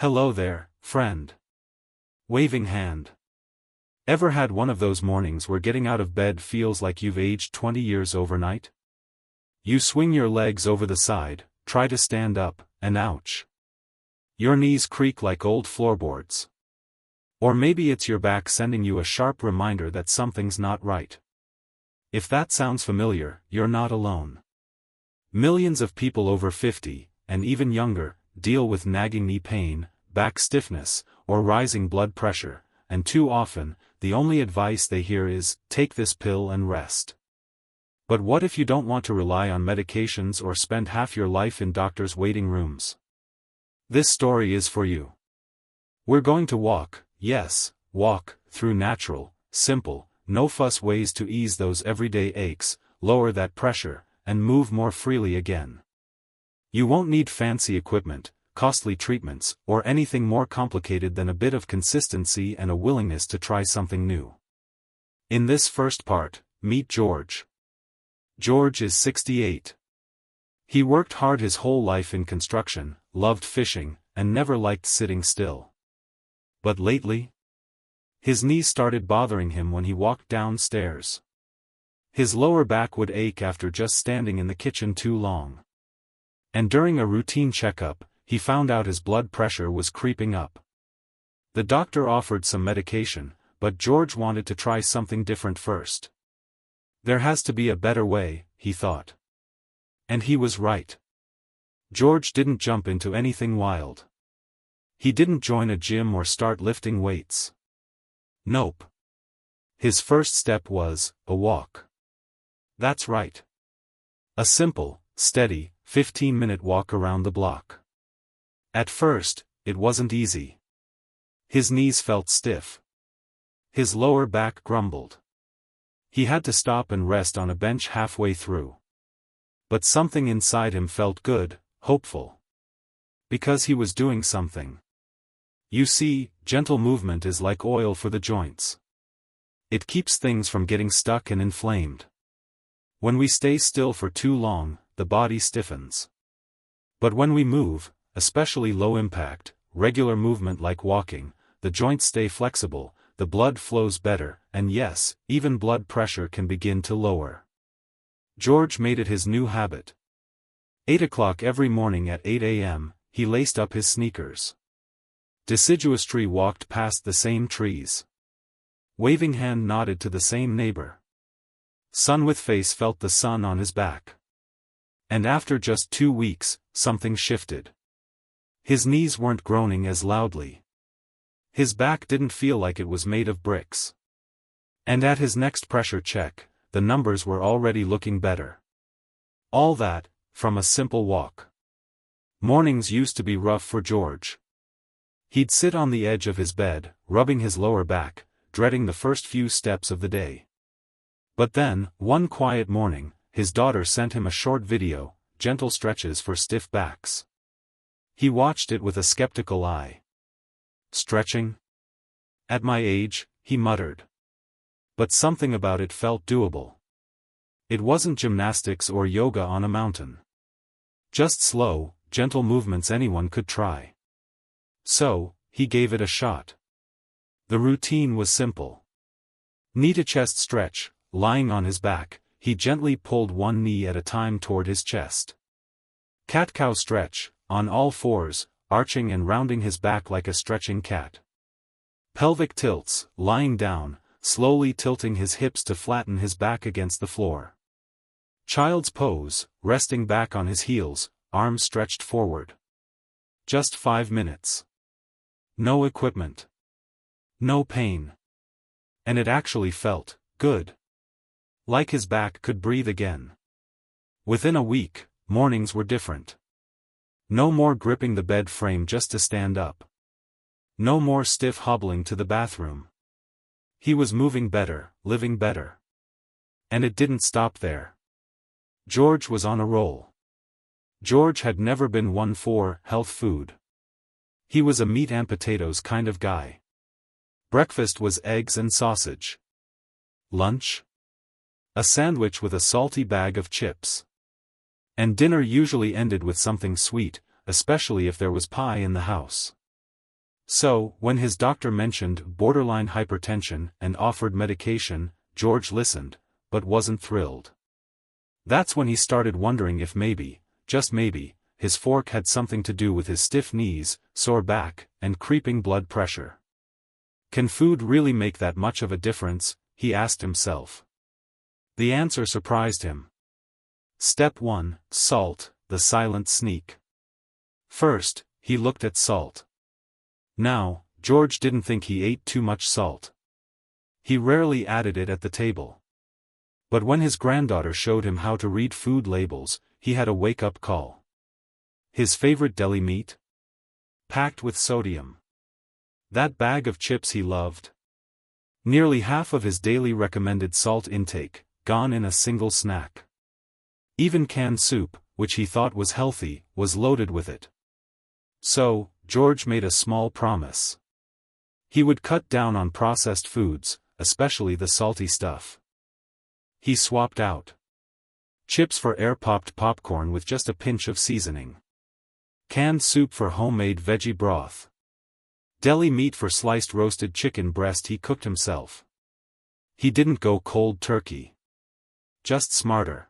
Hello there, friend. Waving hand. Ever had one of those mornings where getting out of bed feels like you've aged 20 years overnight? You swing your legs over the side, try to stand up, and ouch. Your knees creak like old floorboards. Or maybe it's your back sending you a sharp reminder that something's not right. If that sounds familiar, you're not alone. Millions of people over 50, and even younger, deal with nagging knee pain, back stiffness, or rising blood pressure, and too often, the only advice they hear is, take this pill and rest. But what if you don't want to rely on medications or spend half your life in doctors' waiting rooms? This story is for you. We're going to walk, yes, walk, through natural, simple, no-fuss ways to ease those everyday aches, lower that pressure, and move more freely again. You won't need fancy equipment, costly treatments, or anything more complicated than a bit of consistency and a willingness to try something new. In this first part, meet George. George is 68. He worked hard his whole life in construction, loved fishing, and never liked sitting still. But lately, his knees started bothering him when he walked downstairs. His lower back would ache after just standing in the kitchen too long. And during a routine checkup, he found out his blood pressure was creeping up. The doctor offered some medication, but George wanted to try something different first. There has to be a better way, he thought. And he was right. George didn't jump into anything wild. He didn't join a gym or start lifting weights. Nope. His first step was a walk. That's right. A simple, steady, 15-minute walk around the block. At first, it wasn't easy. His knees felt stiff. His lower back grumbled. He had to stop and rest on a bench halfway through. But something inside him felt good, hopeful. Because he was doing something. You see, gentle movement is like oil for the joints. It keeps things from getting stuck and inflamed. When we stay still for too long, the body stiffens. But when we move, especially low-impact, regular movement like walking, the joints stay flexible, the blood flows better, and yes, even blood pressure can begin to lower. George made it his new habit. 8 o'clock every morning at 8 a.m., he laced up his sneakers. Deciduously walked past the same trees. Waving hand nodded to the same neighbor. Sun with face felt the sun on his back. And after just 2 weeks, something shifted. His knees weren't groaning as loudly. His back didn't feel like it was made of bricks. And at his next pressure check, the numbers were already looking better. All that, from a simple walk. Mornings used to be rough for George. He'd sit on the edge of his bed, rubbing his lower back, dreading the first few steps of the day. But then, one quiet morning, his daughter sent him a short video, gentle stretches for stiff backs. He watched it with a skeptical eye. Stretching? At my age, he muttered. But something about it felt doable. It wasn't gymnastics or yoga on a mountain. Just slow, gentle movements anyone could try. So, he gave it a shot. The routine was simple. Knee to chest stretch, lying on his back, he gently pulled one knee at a time toward his chest. Cat-cow stretch, on all fours, arching and rounding his back like a stretching cat. Pelvic tilts, lying down, slowly tilting his hips to flatten his back against the floor. Child's pose, resting back on his heels, arms stretched forward. Just 5 minutes. No equipment. No pain. And it actually felt good. Like his back could breathe again. Within a week, mornings were different. No more gripping the bed frame just to stand up. No more stiff hobbling to the bathroom. He was moving better, living better. And it didn't stop there. George was on a roll. George had never been one for health food. He was a meat and potatoes kind of guy. Breakfast was eggs and sausage. Lunch? A sandwich with a salty bag of chips. And dinner usually ended with something sweet, especially if there was pie in the house. So, when his doctor mentioned borderline hypertension and offered medication, George listened, but wasn't thrilled. That's when he started wondering if maybe, just maybe, his fork had something to do with his stiff knees, sore back, and creeping blood pressure. Can food really make that much of a difference? He asked himself. The answer surprised him. Step 1, Salt, the silent sneak. First, he looked at salt. Now, George didn't think he ate too much salt. He rarely added it at the table. But when his granddaughter showed him how to read food labels, he had a wake-up call. His favorite deli meat? Packed with sodium. That bag of chips he loved? Nearly half of his daily recommended salt intake, gone in a single snack. Even canned soup, which he thought was healthy, was loaded with it. So, George made a small promise. He would cut down on processed foods, especially the salty stuff. He swapped out chips for air-popped popcorn with just a pinch of seasoning. Canned soup for homemade veggie broth. Deli meat for sliced roasted chicken breast he cooked himself. He didn't go cold turkey. Just smarter.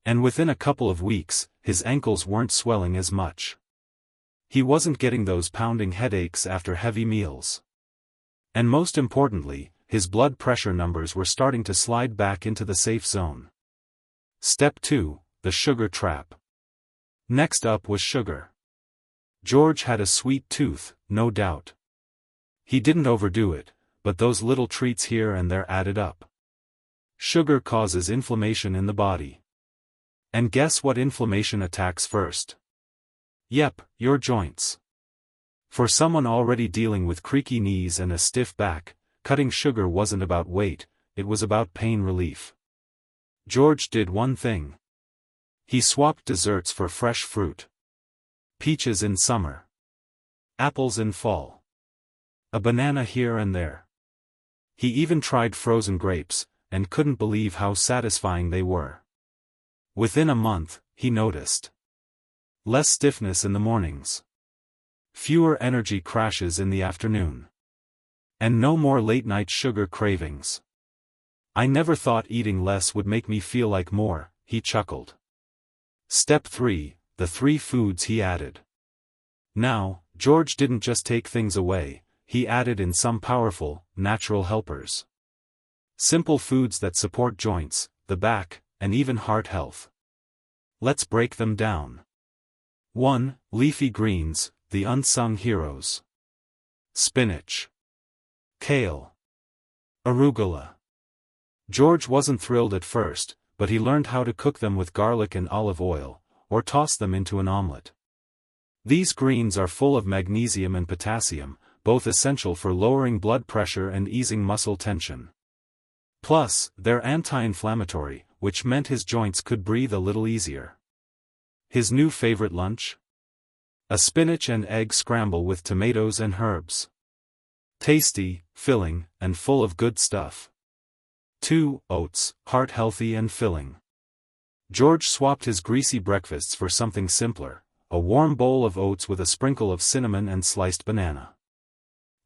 And within a couple of weeks, his ankles weren't swelling as much. He wasn't getting those pounding headaches after heavy meals. And most importantly, his blood pressure numbers were starting to slide back into the safe zone. Step 2, the sugar trap. Next up was sugar. George had a sweet tooth, no doubt. He didn't overdo it, but those little treats here and there added up. Sugar causes inflammation in the body. And guess what inflammation attacks first? Yep, your joints. For someone already dealing with creaky knees and a stiff back, cutting sugar wasn't about weight, it was about pain relief. George did one thing. He swapped desserts for fresh fruit. Peaches in summer. Apples in fall. A banana here and there. He even tried frozen grapes, and couldn't believe how satisfying they were. Within a month, he noticed less stiffness in the mornings. Fewer energy crashes in the afternoon. And no more late-night sugar cravings. I never thought eating less would make me feel like more, he chuckled. Step 3, the 3 foods he added. Now, George didn't just take things away, he added in some powerful, natural helpers. Simple foods that support joints, the back, and even heart health. Let's break them down. 1. Leafy greens, the unsung heroes. Spinach. Kale. Arugula. George wasn't thrilled at first, but he learned how to cook them with garlic and olive oil, or toss them into an omelette. These greens are full of magnesium and potassium, both essential for lowering blood pressure and easing muscle tension. Plus, they're anti-inflammatory, which meant his joints could breathe a little easier. His new favorite lunch? A spinach and egg scramble with tomatoes and herbs. Tasty, filling, and full of good stuff. 2. Oats, heart-healthy and filling. George swapped his greasy breakfasts for something simpler, a warm bowl of oats with a sprinkle of cinnamon and sliced banana.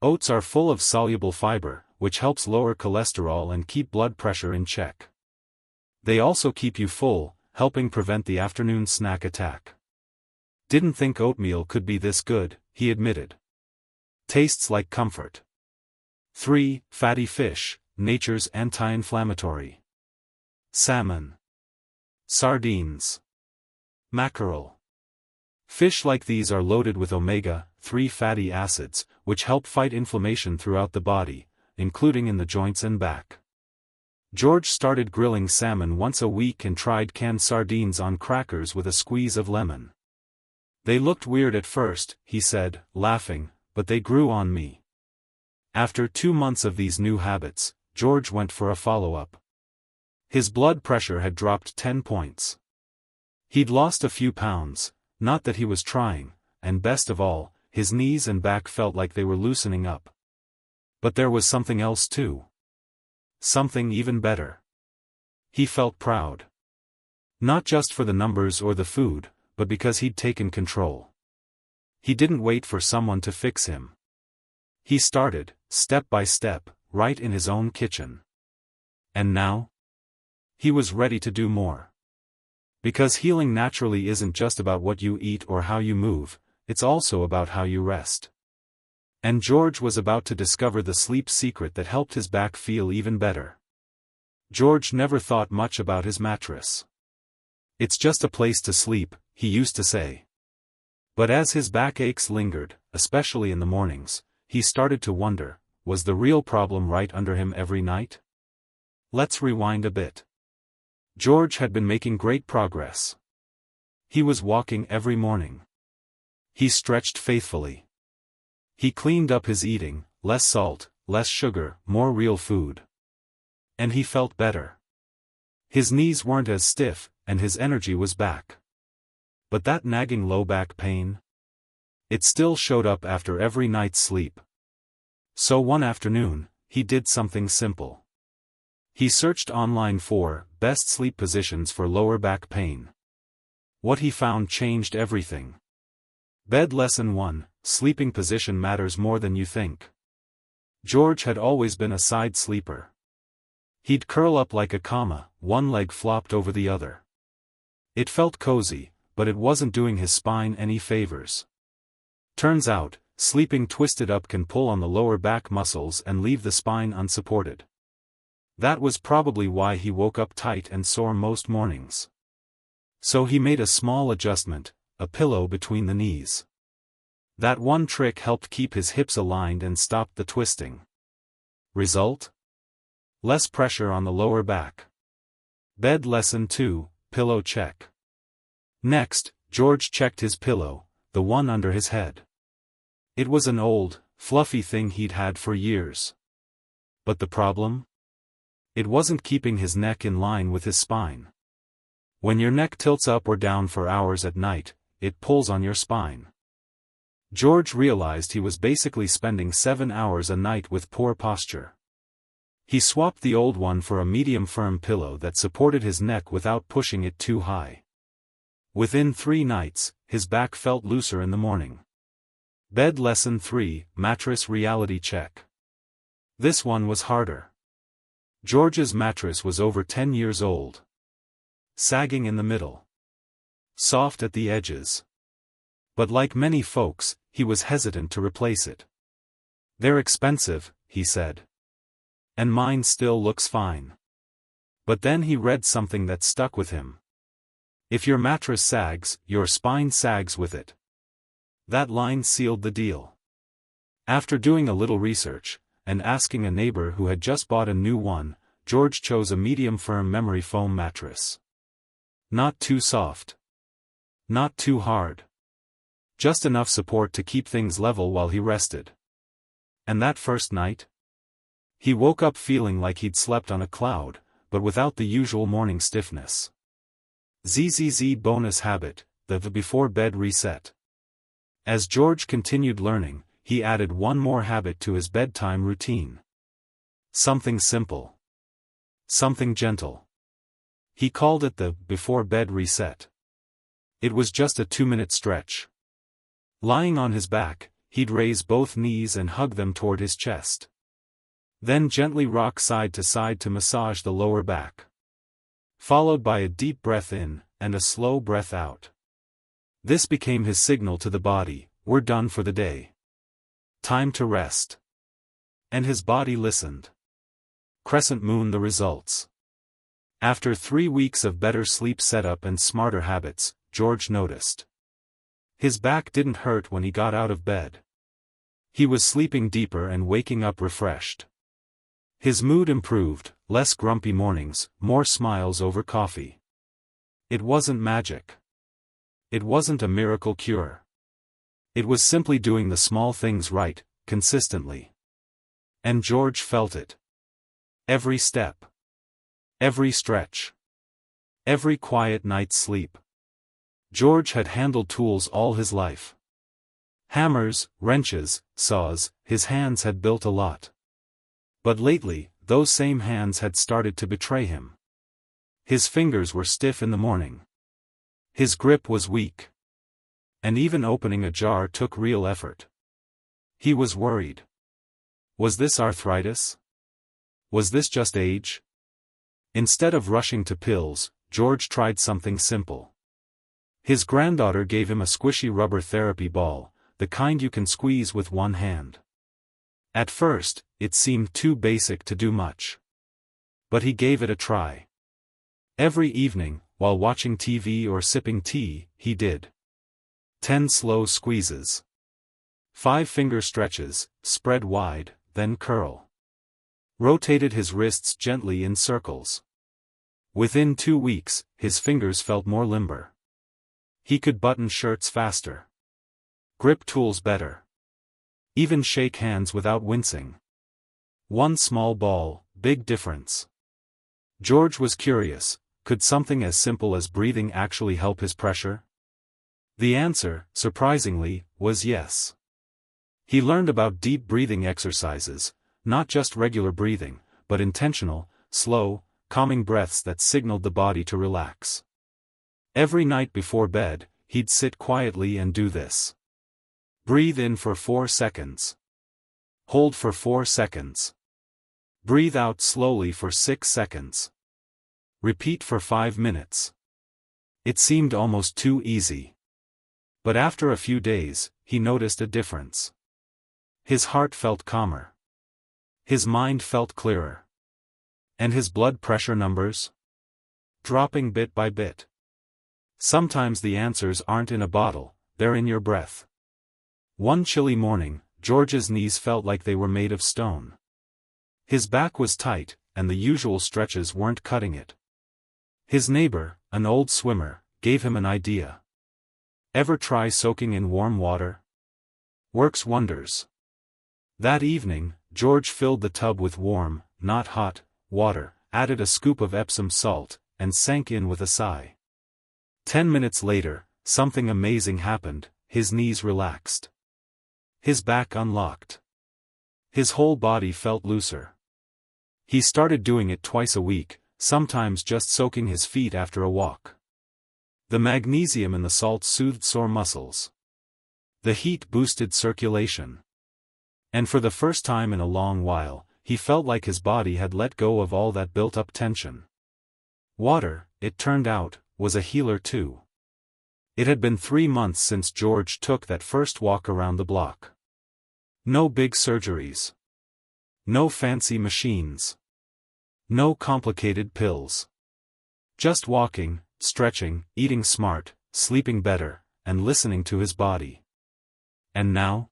Oats are full of soluble fiber, which helps lower cholesterol and keep blood pressure in check. They also keep you full, helping prevent the afternoon snack attack. Didn't think oatmeal could be this good, he admitted. Tastes like comfort. 3. Fatty fish, nature's anti-inflammatory. Salmon. Sardines. Mackerel. Fish like these are loaded with omega-3 fatty acids, which help fight inflammation throughout the body, including in the joints and back. George started grilling salmon once a week and tried canned sardines on crackers with a squeeze of lemon. They looked weird at first, he said, laughing, but they grew on me. After 2 months of these new habits, George went for a follow-up. His blood pressure had dropped 10 points. He'd lost a few pounds, not that he was trying, and best of all, his knees and back felt like they were loosening up. But there was something else too. Something even better. He felt proud. Not just for the numbers or the food, but because he'd taken control. He didn't wait for someone to fix him. He started, step by step, right in his own kitchen. And now? He was ready to do more. Because healing naturally isn't just about what you eat or how you move, it's also about how you rest. And George was about to discover the sleep secret that helped his back feel even better. George never thought much about his mattress. "It's just a place to sleep," he used to say. But as his back aches lingered, especially in the mornings, he started to wonder, was the real problem right under him every night? Let's rewind a bit. George had been making great progress. He was walking every morning. He stretched faithfully. He cleaned up his eating, less salt, less sugar, more real food. And he felt better. His knees weren't as stiff, and his energy was back. But that nagging low back pain? It still showed up after every night's sleep. So one afternoon, he did something simple. He searched online for best sleep positions for lower back pain. What he found changed everything. Bed Lesson 1: Sleeping position matters more than you think. George had always been a side sleeper. He'd curl up like a comma, one leg flopped over the other. It felt cozy, but it wasn't doing his spine any favors. Turns out, sleeping twisted up can pull on the lower back muscles and leave the spine unsupported. That was probably why he woke up tight and sore most mornings. So he made a small adjustment, a pillow between the knees. That one trick helped keep his hips aligned and stopped the twisting. Result? Less pressure on the lower back. Bed Lesson 2: Pillow check. Next, George checked his pillow, the one under his head. It was an old, fluffy thing he'd had for years. But the problem? It wasn't keeping his neck in line with his spine. When your neck tilts up or down for hours at night, it pulls on your spine. George realized he was basically spending 7 hours a night with poor posture. He swapped the old one for a medium firm pillow that supported his neck without pushing it too high. Within 3 nights, his back felt looser in the morning. Bed Lesson 3: Mattress reality check. This one was harder. George's mattress was over 10 years old. Sagging in the middle. Soft at the edges. But like many folks, he was hesitant to replace it. "They're expensive," he said. "And mine still looks fine." But then he read something that stuck with him. "If your mattress sags, your spine sags with it." That line sealed the deal. After doing a little research, and asking a neighbor who had just bought a new one, George chose a medium-firm memory foam mattress. Not too soft. Not too hard. Just enough support to keep things level while he rested. And that first night? He woke up feeling like he'd slept on a cloud, but without the usual morning stiffness. ZZZ bonus habit, the before bed reset. As George continued learning, he added one more habit to his bedtime routine. Something simple. Something gentle. He called it the before bed reset. It was just a 2-minute stretch. Lying on his back, he'd raise both knees and hug them toward his chest. Then gently rock side to massage the lower back. Followed by a deep breath in, and a slow breath out. This became his signal to the body, "We're done for the day. Time to rest." And his body listened. Crescent moon the results. After 3 weeks of better sleep setup and smarter habits, George noticed. His back didn't hurt when he got out of bed. He was sleeping deeper and waking up refreshed. His mood improved, less grumpy mornings, more smiles over coffee. It wasn't magic. It wasn't a miracle cure. It was simply doing the small things right, consistently. And George felt it. Every step. Every stretch. Every quiet night's sleep. George had handled tools all his life. Hammers, wrenches, saws, his hands had built a lot. But lately, those same hands had started to betray him. His fingers were stiff in the morning. His grip was weak. And even opening a jar took real effort. He was worried. Was this arthritis? Was this just age? Instead of rushing to pills, George tried something simple. His granddaughter gave him a squishy rubber therapy ball, the kind you can squeeze with one hand. At first, it seemed too basic to do much. But he gave it a try. Every evening, while watching TV or sipping tea, he did 10 slow squeezes. 5 finger stretches, spread wide, then curl. Rotated his wrists gently in circles. Within 2 weeks, his fingers felt more limber. He could button shirts faster. Grip tools better. Even shake hands without wincing. One small ball, big difference. George was curious, could something as simple as breathing actually help his pressure? The answer, surprisingly, was yes. He learned about deep breathing exercises, not just regular breathing, but intentional, slow, calming breaths that signaled the body to relax. Every night before bed, he'd sit quietly and do this. Breathe in for 4 seconds. Hold for 4 seconds. Breathe out slowly for 6 seconds. Repeat for 5 minutes. It seemed almost too easy. But after a few days, he noticed a difference. His heart felt calmer. His mind felt clearer. And his blood pressure numbers? Dropping bit by bit. Sometimes the answers aren't in a bottle, they're in your breath. One chilly morning, George's knees felt like they were made of stone. His back was tight, and the usual stretches weren't cutting it. His neighbor, an old swimmer, gave him an idea. Ever try soaking in warm water? Works wonders. That evening, George filled the tub with warm, not hot, water, added a scoop of Epsom salt, and sank in with a sigh. 10 minutes later, something amazing happened, his knees relaxed. His back unlocked. His whole body felt looser. He started doing it twice a week, sometimes just soaking his feet after a walk. The magnesium in the salt soothed sore muscles. The heat boosted circulation. And for the first time in a long while, he felt like his body had let go of all that built-up tension. Water, it turned out, was a healer too. It had been 3 months since George took that first walk around the block. No big surgeries. No fancy machines. No complicated pills. Just walking, stretching, eating smart, sleeping better, and listening to his body. And now?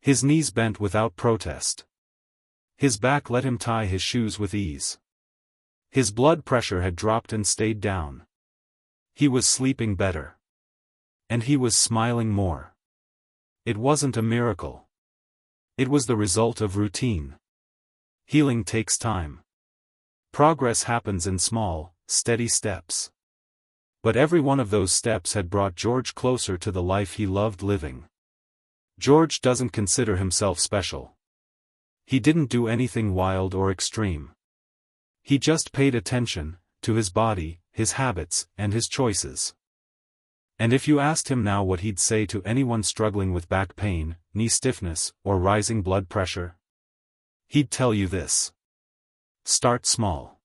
His knees bent without protest. His back let him tie his shoes with ease. His blood pressure had dropped and stayed down. He was sleeping better. And he was smiling more. It wasn't a miracle. It was the result of routine. Healing takes time. Progress happens in small, steady steps. But every one of those steps had brought George closer to the life he loved living. George doesn't consider himself special. He didn't do anything wild or extreme. He just paid attention to his body, his habits, and his choices. And if you asked him now what he'd say to anyone struggling with back pain, knee stiffness, or rising blood pressure, he'd tell you this. Start small.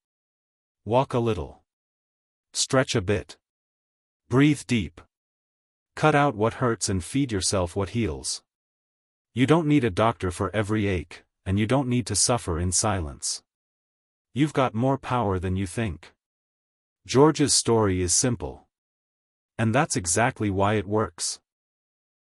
Walk a little. Stretch a bit. Breathe deep. Cut out what hurts and feed yourself what heals. You don't need a doctor for every ache, and you don't need to suffer in silence. You've got more power than you think. George's story is simple. And that's exactly why it works.